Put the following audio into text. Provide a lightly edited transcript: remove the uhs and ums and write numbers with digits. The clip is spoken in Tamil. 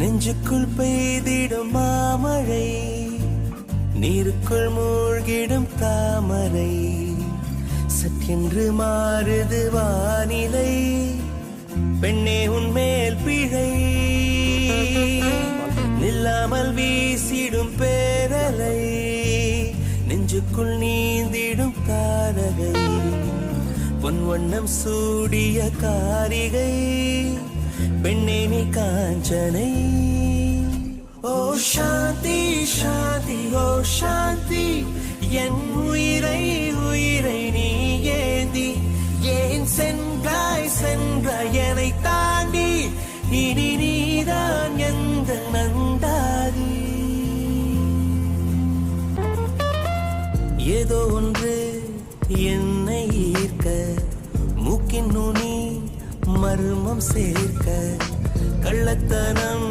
நெஞ்சுக்குள் பெய்திடும் மாமழை, நீருக்குள் மூழ்கிடும் தாமரை, சற்றென்று மாறுது வானிலை, பெண்ணே உன்மேல் பிழை, நில்லாமல் வீசிடும் பேரலை, நெஞ்சுக்குள் நீந்திடும் தாரகை, பொன் வண்ணம் சூடிய காரிகை, பெண்ணே நீ காஞ்சனை. ஓ சாந்தி சாந்தி ஓ சாந்தி, என் உயிரை உயிரை நீ ஏந்தி, ஏன் சென்றாய் சென்றாய் என்னை தாண்டி, இனி நீதான் எந்த நந்தாதி. ஏதோ ஒன்று என்னை ஈர்க்க, மூக்கின் நுனி மர்மம் சேர்க்க, கள்ளத்தனம்